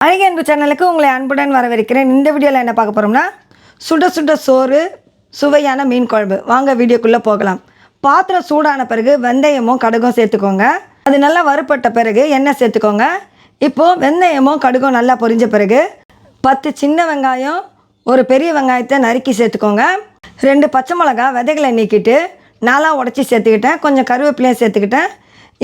அழகிய அன்பு சேனலுக்கு உங்களை அன்புடன் வரவேற்கிறேன். இந்த வீடியோவில் என்ன பார்க்க போகிறோம்னா, சுட சுட சோறு, சுவையான மீன் குழம்பு. வாங்க வீடியோக்குள்ளே போகலாம். பாத்திரம் சூடான பிறகு வெந்தயமும் கடுகும் சேர்த்துக்கோங்க. அது நல்லா வறுப்பட்ட பிறகு எண்ணெய் சேர்த்துக்கோங்க. இப்போது வெந்தயமும் கடுகும் நல்லா பொரிஞ்ச பிறகு 10 சின்ன வெங்காயம், ஒரு பெரிய வெங்காயத்தை நறுக்கி சேர்த்துக்கோங்க. 2 பச்சை மிளகா விதைகளை நீக்கிட்டு நாளாக உடச்சி சேர்த்துக்கிட்டேன். கொஞ்சம் கருவேப்பிலையும் சேர்த்துக்கிட்டேன்.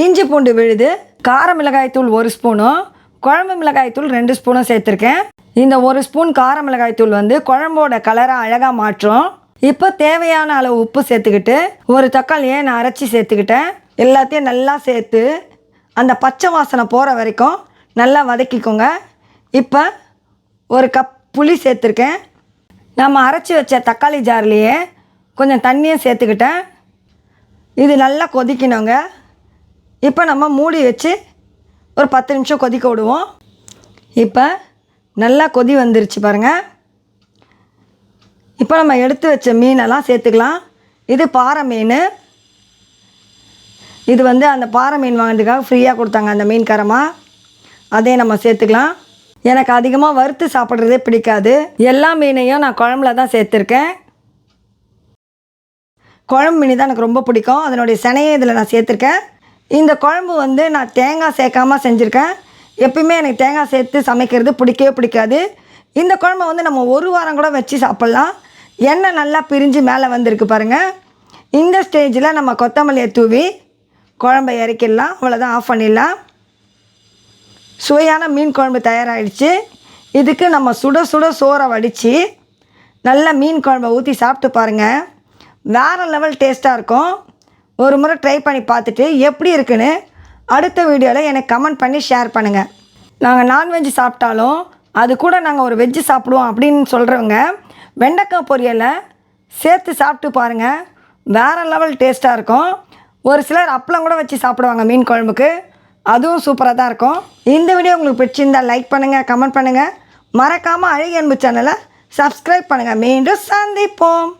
இஞ்சி பூண்டு விழுது, கார மிளகாய் தூள் 1 ஸ்பூனும், குழம்பு மிளகாய் தூள் 2 ஸ்பூனும் சேர்த்துருக்கேன். இந்த 1 ஸ்பூன் கார மிளகாய் தூள் வந்து குழம்போட கலரை அழகாக மாற்றும். இப்போ தேவையான அளவு உப்பு சேர்த்துக்கிட்டு ஒரு தக்காளியை நான் அரைச்சி சேர்த்துக்கிட்டேன். எல்லாத்தையும் நல்லா சேர்த்து அந்த பச்சை வாசனை போகிற வரைக்கும் நல்லா வதக்கிக்கோங்க. இப்போ 1 கப் புளி சேர்த்துருக்கேன். நம்ம அரைச்சி வச்ச தக்காளி ஜார்லேயே கொஞ்சம் தண்ணியும் சேர்த்துக்கிட்டேன். இது நல்லா கொதிக்கணுங்க. இப்போ நம்ம மூடி வச்சு ஒரு 10 நிமிஷம் கொதிக்க விடுவோம். இப்போ நல்லா கொதி வந்துருச்சு பாருங்கள். இப்போ நம்ம எடுத்து வச்ச மீனெல்லாம் சேர்த்துக்கலாம். இது பாறை மீன். இது வந்து அந்த பாறை மீன் வாங்கினதுக்காக ஃப்ரீயாக கொடுத்தாங்க அந்த மீன்காரமா. அதே நம்ம சேர்த்துக்கலாம். எனக்கு அதிகமாக வறுத்து சாப்பிட்றதே பிடிக்காது. எல்லா மீனையும் நான் குழம்புல தான் சேர்த்துருக்கேன். குழம்பு மீன் தான் எனக்கு ரொம்ப பிடிக்கும். அதனுடைய சினையை இதில் நான் சேர்த்துருக்கேன். இந்த குழம்பு வந்து நான் தேங்காய் சேர்க்காமல் செஞ்சுருக்கேன். எப்பயுமே எனக்கு தேங்காய் சேர்த்து சமைக்கிறது பிடிக்கவே பிடிக்காது. இந்த குழம்பை வந்து நம்ம 1 வாரம் கூட வச்சு சாப்பிட்லாம். எண்ணெய் நல்லா பிரிஞ்சு மேலே வந்திருக்கு பாருங்கள். இந்த ஸ்டேஜில் நம்ம கொத்தமல்லியை தூவி குழம்பை இறக்கிடலாம். அவ்வளோதான், ஆஃப் பண்ணிடலாம். சுவையான மீன் குழம்பு தயாராகிடுச்சு. இதுக்கு நம்ம சுட சுட சோறை வடித்து நல்லா மீன் குழம்பை ஊற்றி சாப்பிட்டு பாருங்கள். வேறு லெவல் டேஸ்ட்டாக இருக்கும். ஒரு முறை ட்ரை பண்ணி பார்த்துட்டு எப்படி இருக்குன்னு அடுத்த வீடியோவில் எனக்கு கமெண்ட் பண்ணி ஷேர் பண்ணுங்கள். நாங்கள் நான்வெஜ் சாப்பிட்டாலும் அது கூட நாங்கள் ஒரு வெஜ்ஜு சாப்பிடுவோம் அப்படின்னு சொல்கிறவங்க வெண்டைக்காய் பொரியலை சேர்த்து சாப்பிட்டு பாருங்கள். வேறு லெவல் டேஸ்ட்டாக இருக்கும். ஒரு சிலர் அப்பளம் கூட வச்சு சாப்பிடுவாங்க மீன் குழம்புக்கு. அதுவும் சூப்பராக தான் இருக்கும். இந்த வீடியோ உங்களுக்கு பிடிச்சிருந்தால் லைக் பண்ணுங்கள், கமெண்ட் பண்ணுங்கள். மறக்காமல் அழகிய அன்பு சேனலை சப்ஸ்கிரைப் பண்ணுங்கள். மீண்டும் சந்திப்போம்.